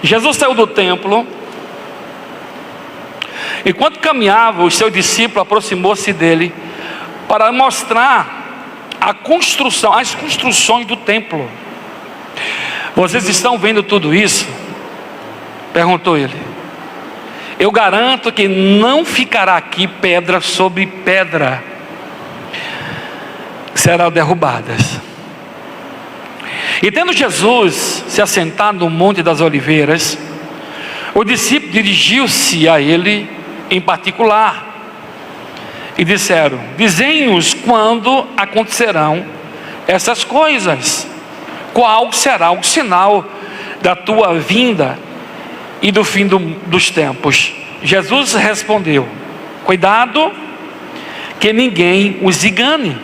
Jesus saiu do templo. Enquanto caminhava, o seu discípulo aproximou-se dele para mostrar as construções do templo. Vocês estão vendo tudo isso? Perguntou ele. Eu garanto que não ficará aqui pedra sobre pedra, serão derrubadas. E tendo Jesus se assentado no Monte das Oliveiras, o discípulo dirigiu-se a ele em particular e disseram: dizem-nos quando acontecerão essas coisas, qual será o sinal da tua vinda e do fim dos tempos? Jesus respondeu: cuidado que ninguém os engane,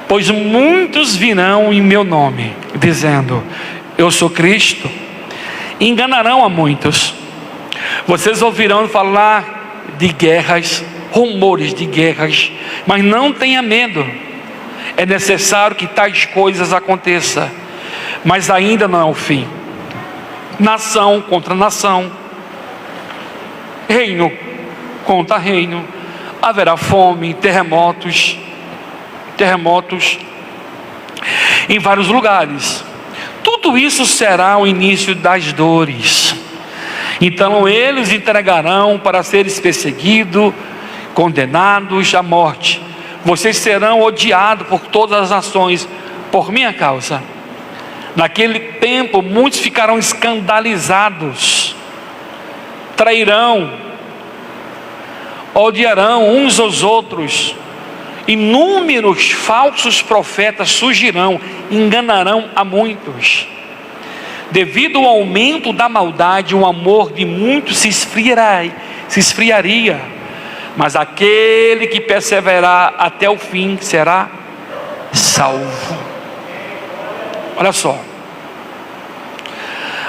pois muitos virão em meu nome, dizendo: eu sou Cristo, e enganarão a muitos. Vocês ouvirão falar de guerras, rumores de guerras, mas não tenha medo. É necessário que tais coisas aconteçam, mas ainda não é o fim. Nação contra nação, reino contra reino, haverá fome, terremotos em vários lugares. Tudo isso será o início das dores. Então eles entregarão para seres perseguidos, condenados à morte. Vocês serão odiados por todas as nações por minha causa. Naquele tempo muitos ficarão escandalizados, trairão, odiarão uns aos outros. Inúmeros falsos profetas surgirão, enganarão a muitos. Devido ao aumento da maldade, o amor de muitos se esfriaria, mas aquele que perseverar até o fim será salvo. Olha só,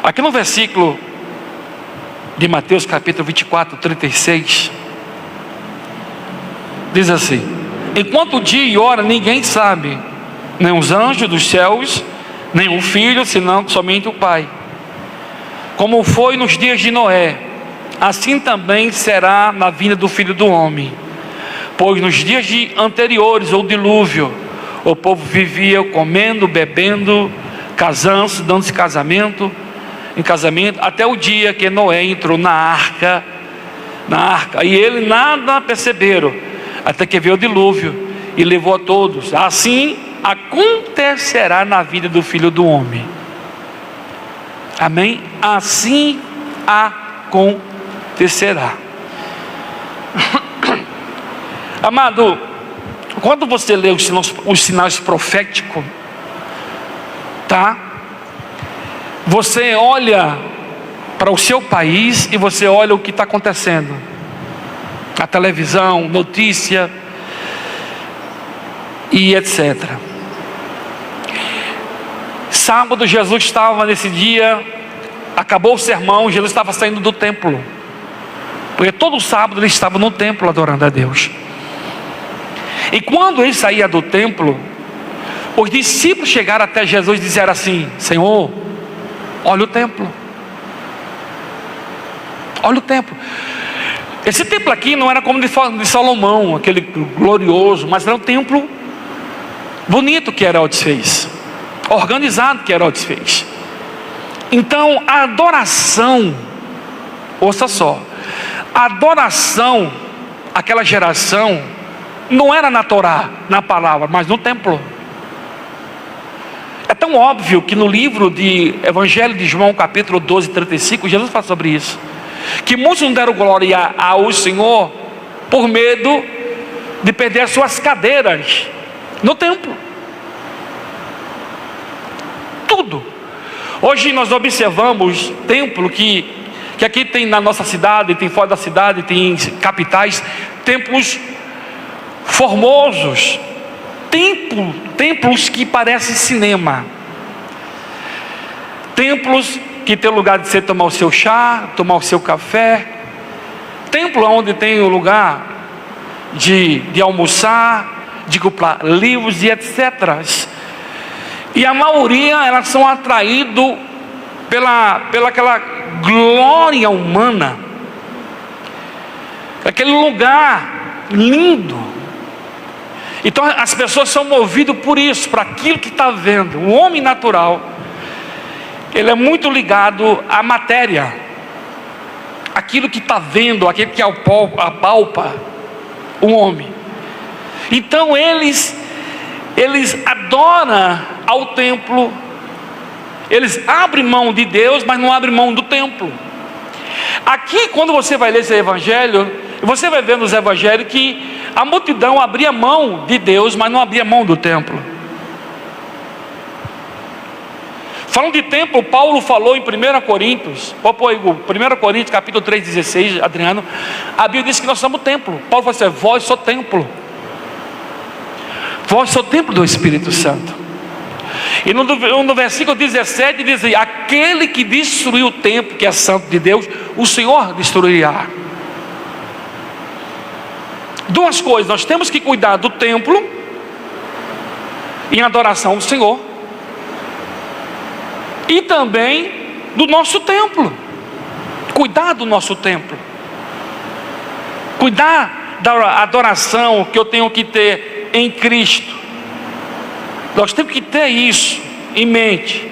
aqui no versículo de Mateus capítulo 24, 36, diz assim: enquanto o dia e hora ninguém sabe, nem os anjos dos céus, nem o filho, senão somente o Pai. Como foi nos dias de Noé, assim também será na vinda do Filho do Homem. Pois nos dias anteriores ao dilúvio, o povo vivia comendo, bebendo, casando-se, dando-se em casamento, até o dia que Noé entrou na arca, e ele nada perceberam, até que veio o dilúvio e levou a todos. Assim acontecerá na vida do Filho do Homem. Amém? Assim acontecerá. Amado, quando você lê os sinais proféticos, tá? Você olha para o seu país e você olha o que está acontecendo. A televisão, notícia e etc. Sábado, Jesus estava nesse dia, acabou o sermão, Jesus estava saindo do templo, porque todo sábado ele estava no templo adorando a Deus. E quando ele saía do templo, os discípulos chegaram até Jesus e disseram assim: Senhor, olha o templo, olha o templo. Esse templo aqui não era como de Salomão, aquele glorioso, mas era um templo bonito que Herodes fez, organizado que Herodes fez. Então a adoração, ouça só, a adoração, aquela geração, não era na Torá, na palavra, mas no templo. É tão óbvio que no livro de Evangelho de João, capítulo 12, 35, Jesus fala sobre isso, que muitos não deram glória ao Senhor por medo de perder as suas cadeiras no templo. Tudo. Hoje nós observamos templo que aqui tem na nossa cidade, tem fora da cidade, tem em capitais, templos formosos, templos que parecem cinema, templos que tem lugar de você tomar o seu chá, tomar o seu café, templo onde tem o lugar de almoçar, de comprar livros e etc. E a maioria, elas são atraídas pela aquela glória humana, aquele lugar lindo. Então as pessoas são movidas por isso, por aquilo que está vendo. O homem natural, ele é muito ligado à matéria, aquilo que está vendo, aquilo que apalpa o homem. Então eles adoram ao templo, eles abrem mão de Deus, mas não abrem mão do templo. Aqui, quando você vai ler esse evangelho, você vai ver nos evangelhos que a multidão abria mão de Deus, mas não abria mão do templo. Falando de templo, Paulo falou em 1 Coríntios, 1 Coríntios capítulo 3,16, Adriano, a Bíblia diz que nós somos templo. Paulo falou assim: vós sois templo, vós sois templo do Espírito Santo. E no versículo 17 diz assim: aquele que destruiu o templo que é santo de Deus, o Senhor destruirá. Duas coisas: nós temos que cuidar do templo em adoração ao Senhor, e também do nosso templo. Cuidar do nosso templo, cuidar da adoração que eu tenho que ter em Cristo. Nós temos que ter isso em mente,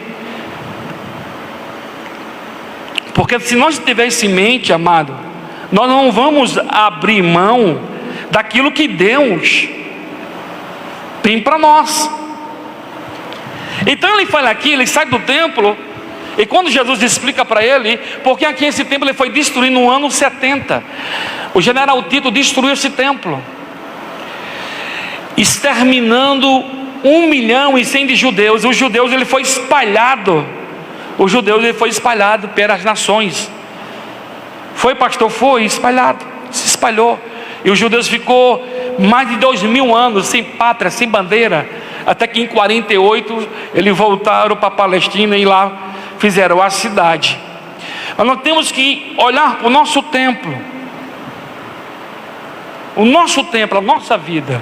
porque se nós tivermos isso em mente, amado, nós não vamos abrir mão daquilo que Deus tem para nós. Então ele fala aqui, ele sai do templo, e quando Jesus explica para ele, porque aqui esse templo ele foi destruído no ano 70, o general Tito destruiu esse templo, exterminando 1.100.000 de judeus. Os judeus ele foi espalhado, pelas nações. Foi, pastor? Foi espalhado, se espalhou. E os judeus ficou mais de 2.000 anos sem pátria, sem bandeira, até que em 48 eles voltaram para a Palestina e lá fizeram a cidade. Mas nós temos que olhar para o nosso templo, a nossa vida.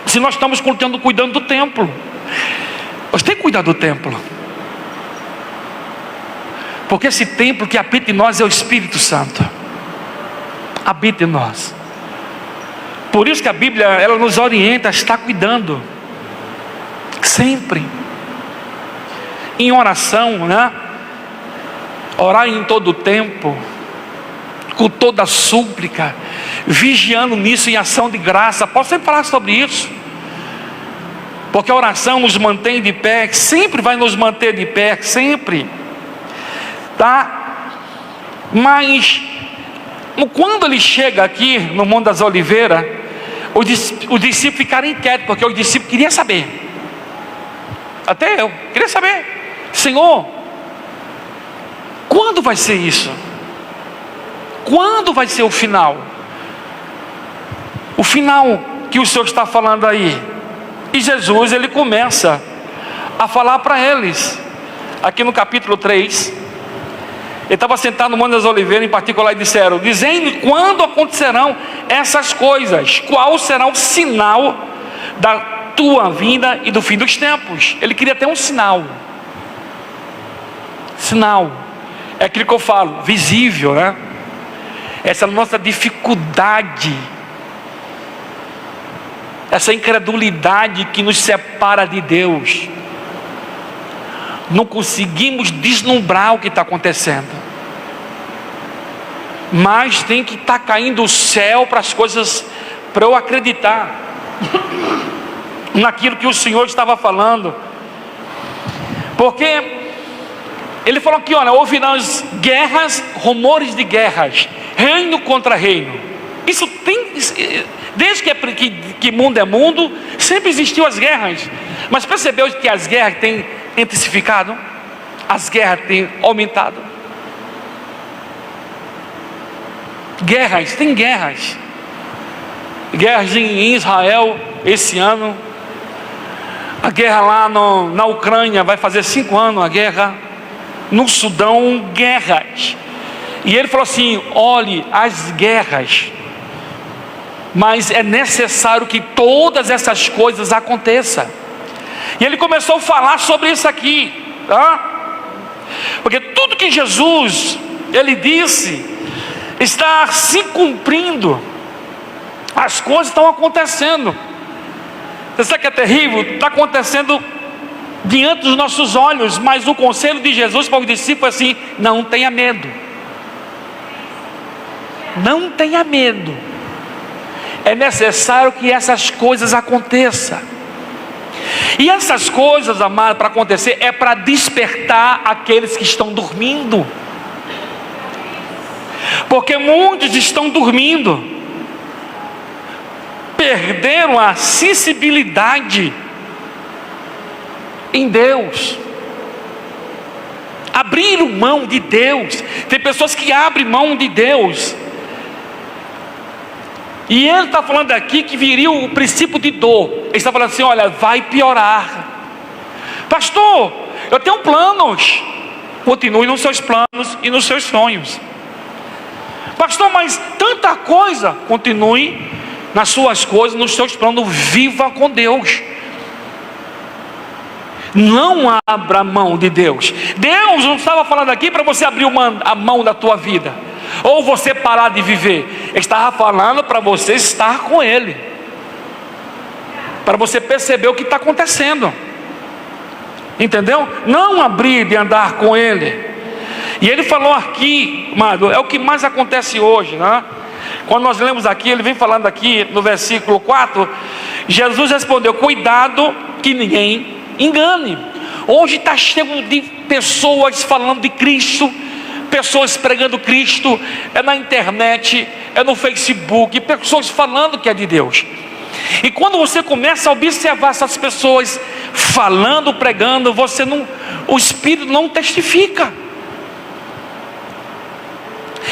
Se nós estamos cuidando do templo, nós temos que cuidar do templo, porque esse templo que habita em nós é o Espírito Santo, habita em nós. Por isso que a Bíblia ela nos orienta a estar cuidando sempre em oração, né? Orar em todo o tempo, com toda súplica, vigiando nisso em ação de graça. Posso sempre falar sobre isso, porque a oração nos mantém de pé, sempre vai nos manter de pé, sempre, tá? Mas quando ele chega aqui no Monte das Oliveiras, os discípulos ficaram inquietos, porque os discípulos queriam saber, até eu queria saber: Senhor, quando vai ser isso? Quando vai ser o final? O final que o Senhor está falando aí. E Jesus ele começa a falar para eles, aqui no capítulo 3. Ele estava sentado no Monte das Oliveiras, em particular, e disseram: dizendo quando acontecerão essas coisas, qual será o sinal da tua vinda e do fim dos tempos? Ele queria ter um sinal. Sinal é aquilo que eu falo, visível, né? Essa nossa dificuldade, essa incredulidade que nos separa de Deus. Não conseguimos deslumbrar o que está acontecendo, mas tem que estar caindo o céu para as coisas, para eu acreditar naquilo que o Senhor estava falando. Porque ele falou aqui: olha, ouvirão guerras, rumores de guerras, reino contra reino. Isso tem, desde que mundo é mundo, sempre existiu as guerras. Mas percebeu que as guerras têm intensificado? As guerras têm aumentado. Guerras, tem guerras. Guerras em Israel esse ano. A guerra lá na Ucrânia vai fazer 5 anos a guerra. No Sudão, guerras. E ele falou assim: olhe as guerras, mas é necessário que todas essas coisas aconteçam. E ele começou a falar sobre isso aqui, tá? tudo que Jesus, Ele disse, está se cumprindo. As coisas estão acontecendo. Você sabe que é terrível? Está acontecendo diante dos nossos olhos, mas o conselho de Jesus para os discípulos é assim: não tenha medo. Não tenha medo. É necessário que essas coisas aconteçam. E essas coisas, amados, para acontecer, é para despertar aqueles que estão dormindo. Porque muitos estão dormindo, perderam a sensibilidade em Deus, abriram mão de Deus. Tem pessoas que abrem mão de Deus. E ele está falando aqui que viria o princípio de dor. Ele está falando assim: olha, vai piorar. Pastor, eu tenho planos. Continue nos seus planos e nos seus sonhos. Pastor, mas tanta coisa. Continue nas suas coisas, nos seus planos. Viva com Deus. Não abra mão de Deus. Deus não estava falando aqui para você abrir a mão da tua vida, ou você parar de viver. Ele estava falando para você estar com Ele, para você perceber o que está acontecendo. Entendeu? Não abrir de andar com Ele. E Ele falou aqui, amado, é o que mais acontece hoje, né? Quando nós lemos aqui, Ele vem falando aqui no versículo 4. Jesus respondeu: cuidado que ninguém engane. Hoje está cheio de pessoas falando de Cristo, pessoas pregando Cristo, é na internet, é no Facebook, pessoas falando que é de Deus. E quando você começa a observar essas pessoas falando, pregando, o Espírito não testifica.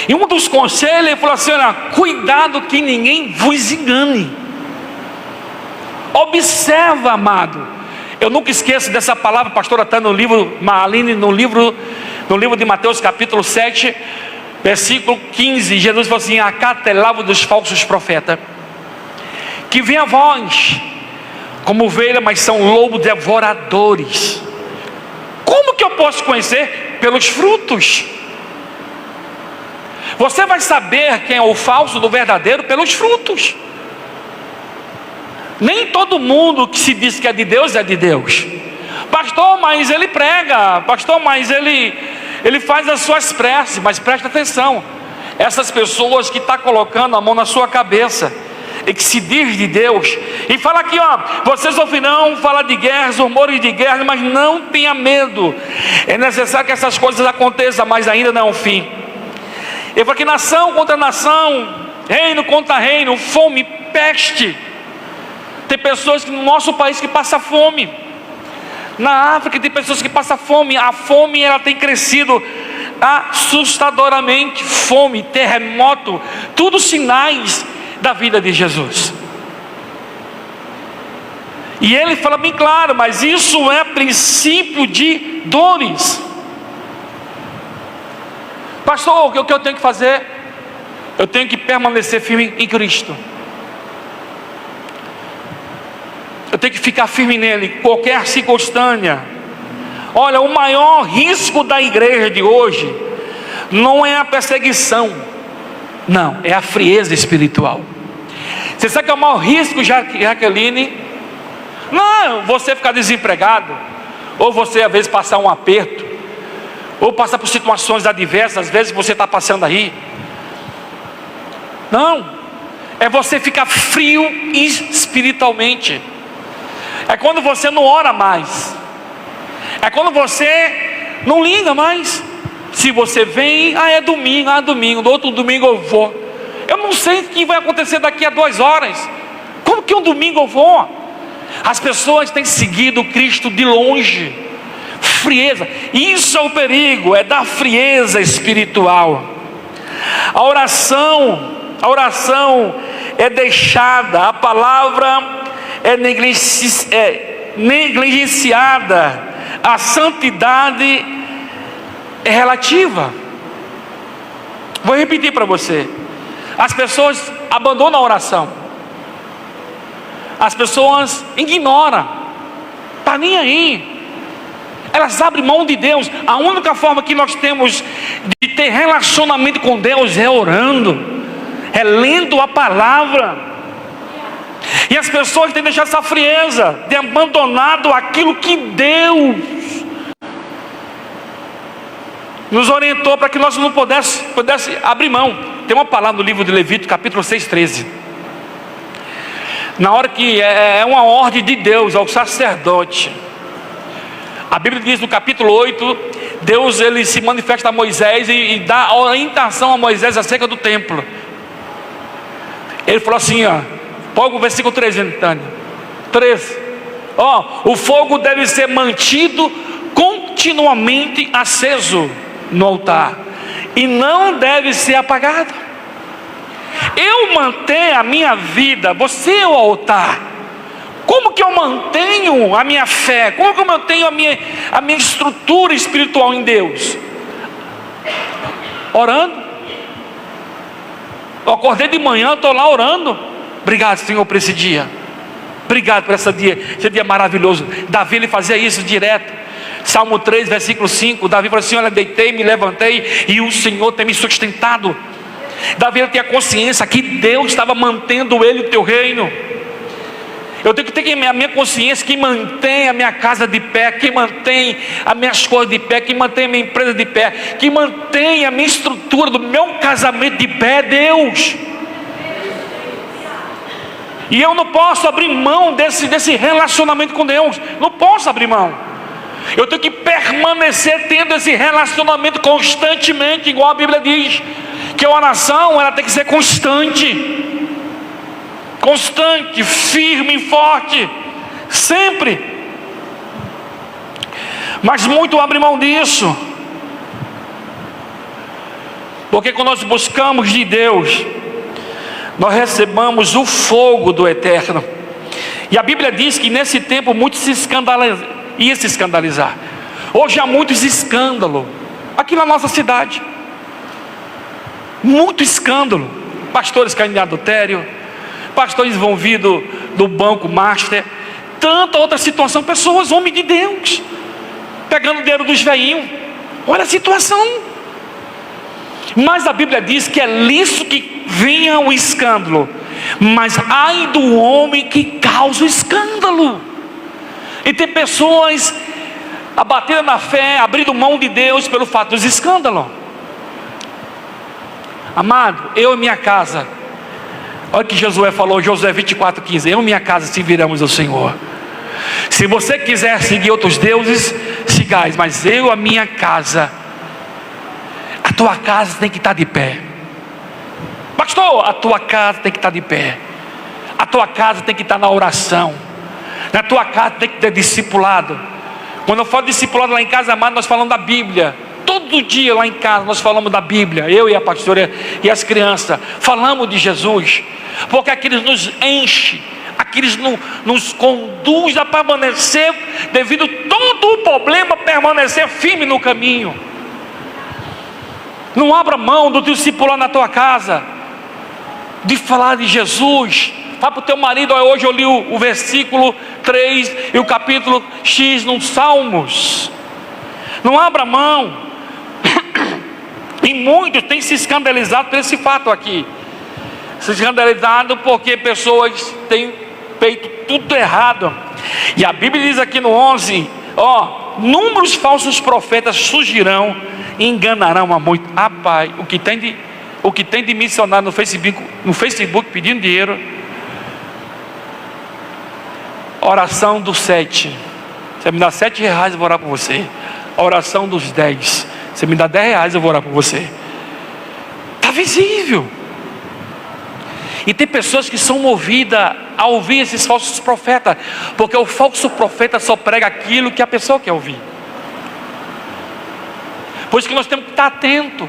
E um dos conselhos, ele falou assim: olha, cuidado que ninguém vos engane. Observa, amado. Eu nunca esqueço dessa palavra, pastora, está no livro, Aline, no livro de Mateus capítulo 7, versículo 15. Jesus falou assim: acautelai-vos dos falsos profetas, que vêm a vós como ovelha, mas são lobos devoradores. Como que eu posso conhecer? Pelos frutos. Você vai saber quem é o falso do verdadeiro pelos frutos. Nem todo mundo que se diz que é de Deus é de Deus. Pastor, mas ele prega. Pastor, mas ele faz as suas preces. Mas presta atenção, essas pessoas que estão colocando a mão na sua cabeça e que se diz de Deus, e fala aqui, ó, vocês ouvirão falar de guerras, rumores de guerra, mas não tenha medo. É necessário que essas coisas aconteçam, mas ainda não é o fim. Ele fala que nação contra nação, reino contra reino, fome, peste. Tem pessoas no nosso país que passam fome. Na África tem pessoas que passam fome. A fome, ela tem crescido assustadoramente. Fome, terremoto, tudo sinais da vida de Jesus. E ele fala bem claro: mas isso é princípio de dores. Pastor, o que eu tenho que fazer? Eu tenho que permanecer firme em Cristo. Eu tenho que ficar firme nele, qualquer circunstância. Olha, o maior risco da igreja de hoje não é a perseguição, não, é a frieza espiritual. Você sabe que é o maior risco, Jaqueline? Não, você ficar desempregado, ou você às vezes passar um aperto, ou passar por situações adversas, às vezes você está passando aí. Não, é você ficar frio espiritualmente. É quando você não ora mais. É quando você não liga mais. Se você vem, é domingo, no outro domingo eu vou. Eu não sei o que vai acontecer daqui a 2 horas. Como que um domingo eu vou? As pessoas têm seguido Cristo de longe. Frieza, isso é o perigo, é da frieza espiritual. A oração é deixada, a palavra é negligenciada, a santidade é relativa. Vou repetir para você: as pessoas abandonam a oração, as pessoas ignoram, está nem aí. elas abrem mão de Deus. A única forma que nós temos de ter relacionamento com Deus é orando, é lendo a palavra. E as pessoas têm deixado essa frieza, de abandonado aquilo que Deus nos orientou para que nós não pudesse abrir mão. Tem uma palavra no livro de Levítico, capítulo 6:13. Na hora que é uma ordem de Deus ao sacerdote. A Bíblia diz no capítulo 8, Deus ele se manifesta a Moisés e dá orientação a Moisés acerca do templo. Ele falou assim, põe o versículo 13, Tânia. 13. O fogo deve ser mantido continuamente aceso no altar e não deve ser apagado. Eu mantenho a minha vida, você é o altar. Como que eu mantenho a minha fé? Como que eu mantenho a minha estrutura espiritual em Deus? Orando. Eu acordei de manhã, estou lá orando. Obrigado, Senhor, por esse dia. Obrigado por esse dia maravilhoso. Davi ele fazia isso direto. Salmo 3, versículo 5. Davi falou assim: olha, deitei, me levantei e o Senhor tem me sustentado. Davi ele tinha consciência que Deus estava mantendo ele o teu reino. Eu tenho que ter a minha consciência que mantém a minha casa de pé, que mantém as minhas coisas de pé, que mantém a minha empresa de pé, que mantém a minha estrutura do meu casamento de pé, é Deus. E eu não posso abrir mão desse relacionamento com Deus. Não posso abrir mão. Eu tenho que permanecer tendo esse relacionamento constantemente, igual a Bíblia diz, que a oração ela tem que ser constante. Constante, firme e forte, sempre. Mas muito abre mão disso, porque quando nós buscamos de Deus, nós recebamos o fogo do Eterno. E a Bíblia diz que nesse tempo muitos iam se escandalizar. Hoje há muitos escândalos aqui na nossa cidade. Muito escândalo. Pastores caindo em adultério, pastores envolvidos no banco master, tanta outra situação. Pessoas, homens de Deus, pegando o dinheiro dos velhinhos. Olha a situação. Mas a Bíblia diz que é lícito que venha o escândalo, mas ai do homem que causa o escândalo. E tem pessoas abatendo na fé, abrindo mão de Deus pelo fato dos escândalos. Amado, eu e minha casa, olha o que Josué falou, Josué 24:15, eu e minha casa serviremos ao Senhor. Se você quiser seguir outros deuses, sigais, mas eu e a minha casa. A tua casa tem que estar de pé. Pastor, a tua casa tem que estar de pé. A tua casa tem que estar na oração. Na tua casa tem que ter discipulado. Quando eu falo discipulado lá em casa, amado, nós falamos da Bíblia. Todo dia lá em casa nós falamos da Bíblia. Eu e a pastora e as crianças falamos de Jesus, porque aqueles nos enche, aqueles nos conduz a permanecer, devido a todo o problema, permanecer firme no caminho. Não abra mão do teu discipulado na tua casa, de falar de Jesus. Fala para o teu marido: hoje eu li o versículo 3 e o capítulo X nos Salmos. Não abra mão. E muitos têm se escandalizado por esse fato aqui. Se escandalizado porque pessoas têm feito tudo errado. E a Bíblia diz aqui no 11: números falsos profetas surgirão e enganarão a muito. Pai, o que tem de missionário no Facebook pedindo dinheiro. Oração dos 7. Você me dá R$7, eu vou orar por você. Oração dos 10. Você me dá R$10, eu vou orar por você. Está visível. E tem pessoas que são movidas a ouvir esses falsos profetas, porque o falso profeta só prega aquilo que a pessoa quer ouvir. Por isso que nós temos que estar atentos.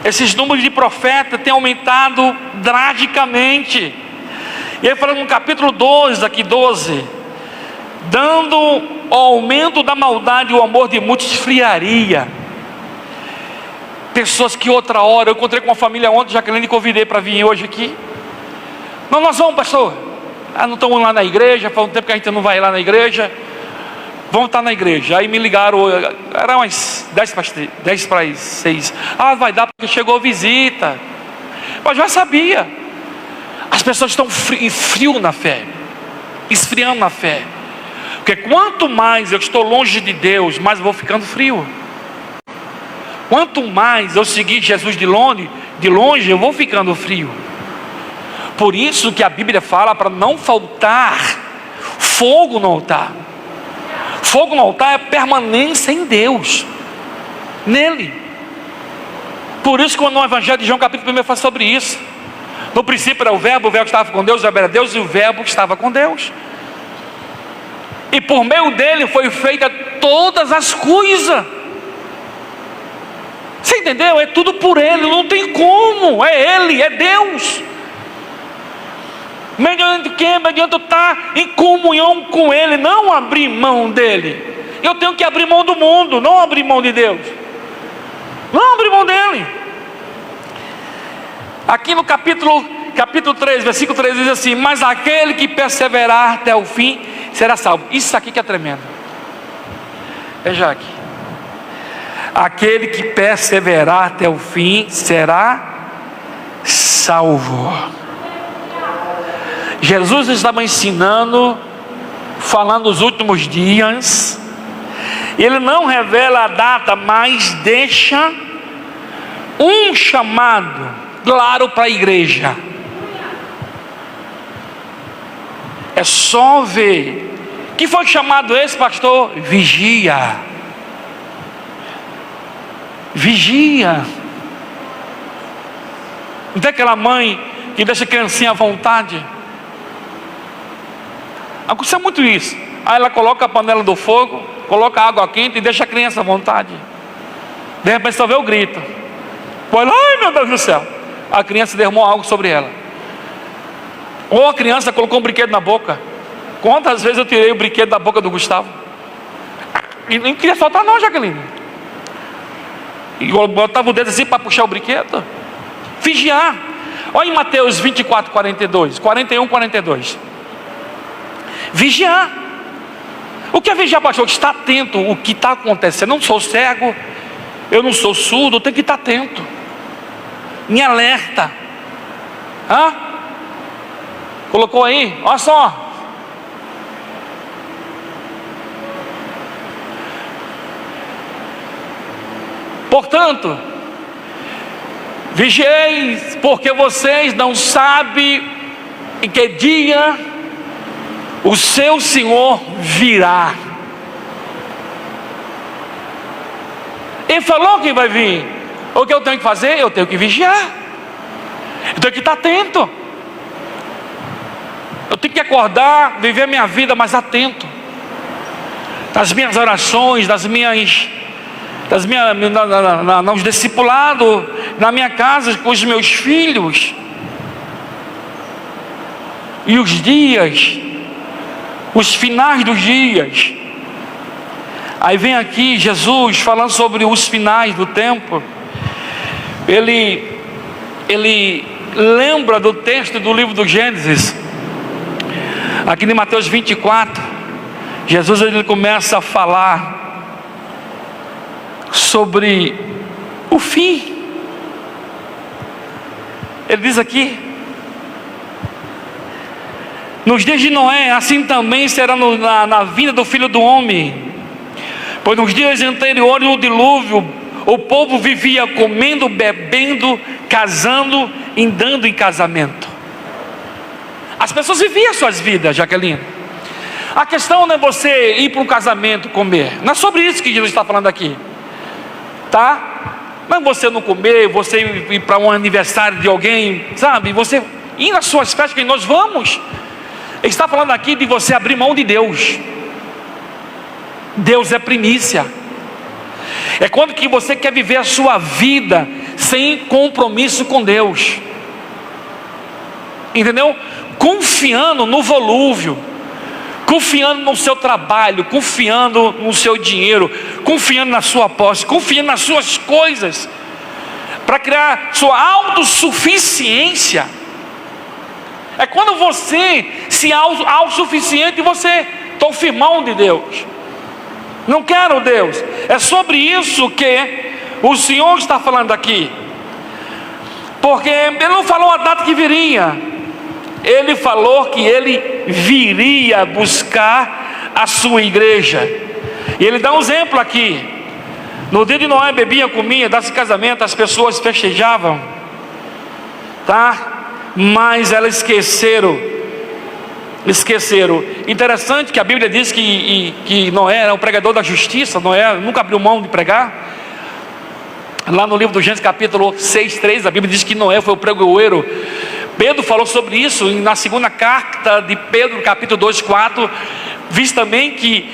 Esses números de profetas têm aumentado drasticamente. E ele fala no capítulo 12, aqui 12: dando o aumento da maldade, o amor de muitos esfriaria. Pessoas que outra hora, eu encontrei com uma família ontem, Jaqueline, convidei para vir hoje aqui. Não, nós vamos, pastor. Não estamos lá na igreja, faz um tempo que a gente não vai lá na igreja. vamos estar na igreja. Aí me ligaram, era umas 10 para 6. Vai dar porque chegou visita. Mas já sabia. As pessoas estão frio na fé, esfriando na fé. Porque quanto mais eu estou longe de Deus, mais eu vou ficando frio. Quanto mais eu seguir Jesus de longe eu vou ficando frio. Por isso que a Bíblia fala para não faltar fogo no altar. Fogo no altar é permanência em Deus, nele. Por isso que no Evangelho de João capítulo 1 fala sobre isso. No princípio era o verbo estava com Deus, o verbo era Deus e o verbo estava com Deus. E por meio dele foi feita todas as coisas. Você entendeu? É tudo por ele, não tem como. É ele, é Deus. Mediante quem? Mediante eu estar em comunhão com ele, não abrir mão dele. Eu tenho que abrir mão do mundo, não abrir mão de Deus. Não abrir mão dele. Aqui no capítulo 3, versículo 3 diz assim: mas aquele que perseverar até o fim será salvo. Isso aqui que é tremendo. Veja aqui. Aquele que perseverar até o fim será salvo. Jesus estava ensinando, falando dos últimos dias. Ele não revela a data, mas deixa um chamado claro para a igreja. É só ver. Que foi chamado esse, pastor? Vigia. Vigia. Não tem aquela mãe que deixa a criancinha à vontade? Acontece muito isso. Aí ela coloca a panela do fogo, coloca água quente e deixa a criança à vontade. De repente só vê o grito. Olha, ai meu Deus do céu. A criança derramou algo sobre ela. Ou a criança colocou um brinquedo na boca. Quantas vezes eu tirei o brinquedo da boca do Gustavo? E nem queria soltar não, Jaqueline. E eu botava o dedo assim para puxar o brinquedo. Vigiar. Olha em Mateus 24, 42, 41, 42. Vigiar. O que é vigiar, pastor? Estar atento o que está acontecendo. Eu não sou cego, eu não sou surdo, eu tenho que estar atento. Me alerta. Colocou aí? Olha só. Portanto, vigieis, porque vocês não sabem em que dia o seu Senhor virá. Ele falou que vai vir. O que eu tenho que fazer? Eu tenho que vigiar. Eu tenho que estar atento. Eu tenho que acordar, viver a minha vida mais atento. Das minhas orações, nos discipulados, na minha casa, com os meus filhos. E os dias, os finais dos dias. Aí vem aqui Jesus falando sobre os finais do tempo. Ele lembra do texto do livro do Gênesis. Aqui em Mateus 24, Jesus ele começa a falar sobre o fim. Ele diz aqui: nos dias de Noé, assim também será na vinda do Filho do Homem. Pois nos dias anteriores ao dilúvio, o povo vivia comendo, bebendo, casando e dando em casamento. As pessoas viviam suas vidas, Jaqueline. A questão não é você ir para um casamento comer. Não é sobre isso que Jesus está falando aqui, tá? Não é você não comer, você ir para um aniversário de alguém, sabe? Você ir nas suas festas que nós vamos. Ele está falando aqui de você abrir mão de Deus. Deus é primícia. É quando que você quer viver a sua vida sem compromisso com Deus. Entendeu? Confiando no volúvel, confiando no seu trabalho, confiando no seu dinheiro, confiando na sua posse, confiando nas suas coisas, para criar sua autossuficiência. É quando você se autossuficiente e você está firmão de Deus. Não quero, Deus. É sobre isso que o Senhor está falando aqui. Porque Ele não falou a data que viria. Ele falou que Ele viria buscar a sua igreja. E Ele dá um exemplo aqui. No dia de Noé bebia, comia, dava-se casamento, as pessoas festejavam, tá? Mas elas esqueceram. Interessante que a Bíblia diz que Noé era o pregador da justiça. Noé nunca abriu mão de pregar. Lá no livro do Gênesis capítulo 6:3, a Bíblia diz que Noé foi o pregoeiro. Pedro falou sobre isso na segunda carta de Pedro, capítulo 2:4. Diz também que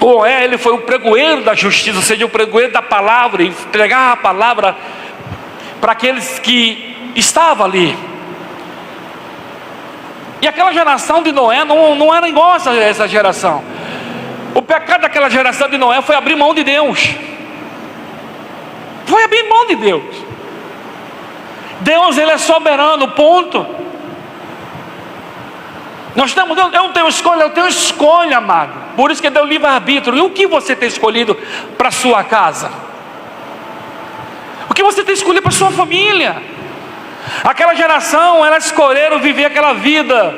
Noé, ele foi o pregoeiro da justiça, ou seja, o pregoeiro da palavra, e pregar a palavra para aqueles que estavam ali. E aquela geração de Noé não era igual a essa geração. O pecado daquela geração de Noé foi abrir mão de Deus. Foi abrir mão de Deus. Deus, Ele é soberano, ponto. Eu não tenho escolha, eu tenho escolha, amado. Por isso que deu livre-arbítrio. E o que você tem escolhido para a sua casa? O que você tem escolhido para a sua família? Aquela geração, elas escolheram viver aquela vida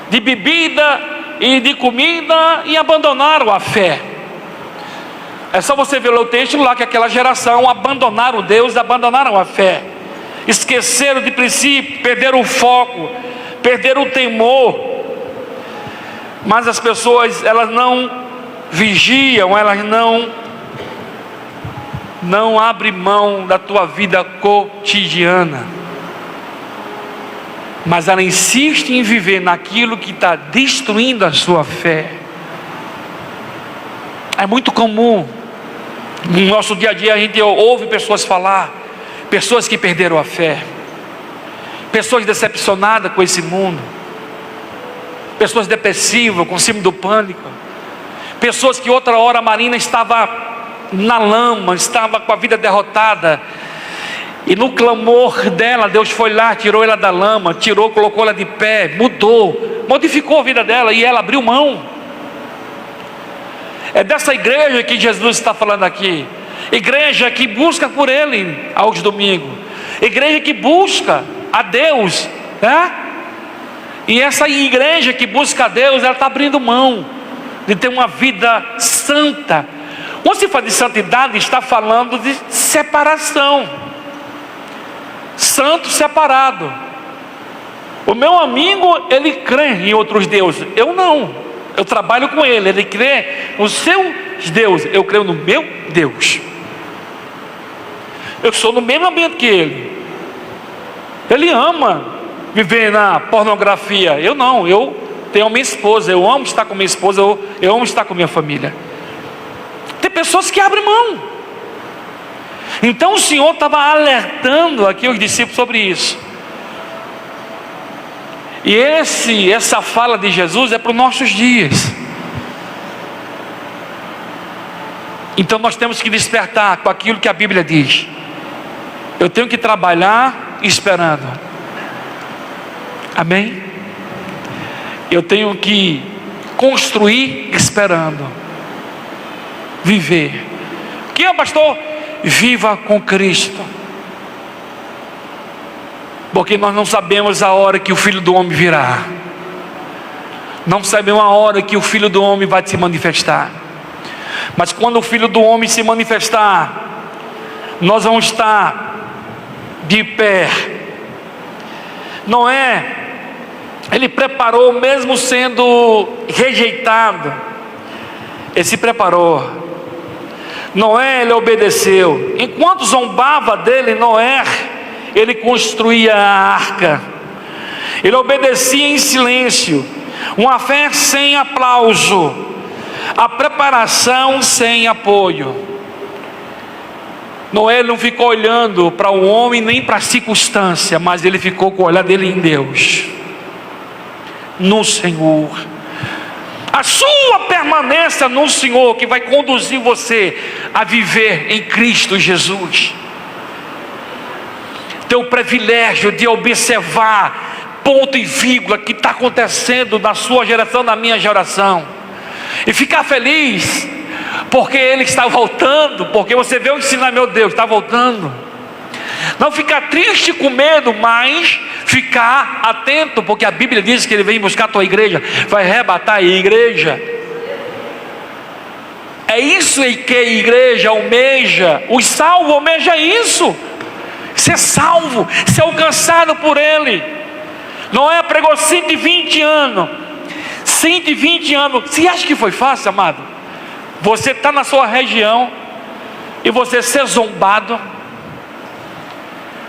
de bebida e de comida e abandonaram a fé. É só você ver o texto lá que aquela geração abandonaram Deus, abandonaram a fé, esqueceram de princípio, perderam o foco, perderam o temor. Mas as pessoas, elas não vigiam, elas não abrem mão da tua vida cotidiana, mas ela insiste em viver naquilo que está destruindo a sua fé. É muito comum no nosso dia a dia, a gente ouve pessoas falar, pessoas que perderam a fé, pessoas decepcionadas com esse mundo, pessoas depressivas, com síndrome do pânico, pessoas que outra hora a Marina estava na lama, estava com a vida derrotada, e no clamor dela, Deus foi lá, tirou ela da lama, colocou ela de pé, modificou a vida dela, e ela abriu mão. É dessa igreja que Jesus está falando aqui. Igreja que busca por Ele aos domingos, igreja que busca a Deus, né? E essa igreja que busca a Deus, ela está abrindo mão de ter uma vida santa. Quando se fala de santidade, está falando de separação. Santo separado. O meu amigo, ele crê em outros deuses. Eu não. Eu trabalho com ele. Ele crê nos seus deuses. Eu creio no meu Deus. Eu sou no mesmo ambiente que ele. Ele ama viver na pornografia. Eu não. Eu tenho minha esposa. Eu amo estar com minha esposa. Eu amo estar com minha família. Tem pessoas que abrem mão. Então o Senhor estava alertando aqui os discípulos sobre isso. E essa fala de Jesus é para os nossos dias. Então nós temos que despertar com aquilo que a Bíblia diz. Eu tenho que trabalhar esperando. Amém? Eu tenho que construir esperando. Viver. O que é, pastor? Viva com Cristo. Porque nós não sabemos a hora que o Filho do Homem virá. Não sabemos a hora que o Filho do Homem vai se manifestar. Mas quando o Filho do Homem se manifestar, nós vamos estar de pé. Noé, ele preparou, mesmo sendo rejeitado, ele se preparou. Noé, ele obedeceu. Enquanto zombava dele, Noé, ele construía a arca. Ele obedecia em silêncio. Uma fé sem aplauso. A preparação sem apoio. Noé não ficou olhando para o homem nem para a circunstância, mas ele ficou com o olhar dele em Deus, no Senhor. A sua permanência no Senhor que vai conduzir você a viver em Cristo Jesus. Ter o privilégio de observar ponto e vírgula que está acontecendo na sua geração, na minha geração, e ficar feliz, porque Ele está voltando, porque você vê o ensinar, meu Deus, está voltando. Não ficar triste com medo, mas ficar atento, porque a Bíblia diz que Ele vem buscar a tua igreja, vai arrebatar a igreja. É isso que a igreja almeja, os salvos almejam isso, ser salvo, ser alcançado por Ele. Noé pregou 120 anos, 120 anos, você acha que foi fácil, amado? Você está na sua região, e você ser zombado,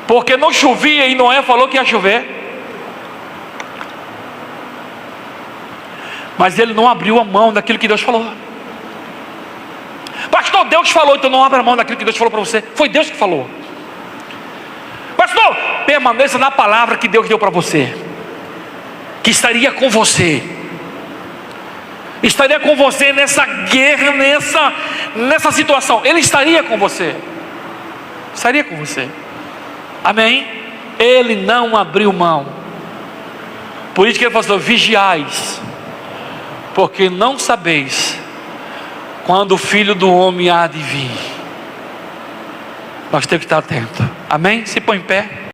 porque não chovia, e Noé falou que ia chover, mas ele não abriu a mão daquilo que Deus falou. Pastor, Deus falou, então não abra a mão daquilo que Deus falou para você. Foi Deus que falou. Pastor, permaneça na palavra que Deus deu para você, que estaria com você, estaria com você nessa guerra, nessa situação. Ele estaria com você, estaria com você. Amém? Ele não abriu mão. Por isso que ele falou: vigiais, porque não sabeis quando o Filho do Homem há de vir. Nós temos que estar atentos. Amém? Se põe em pé.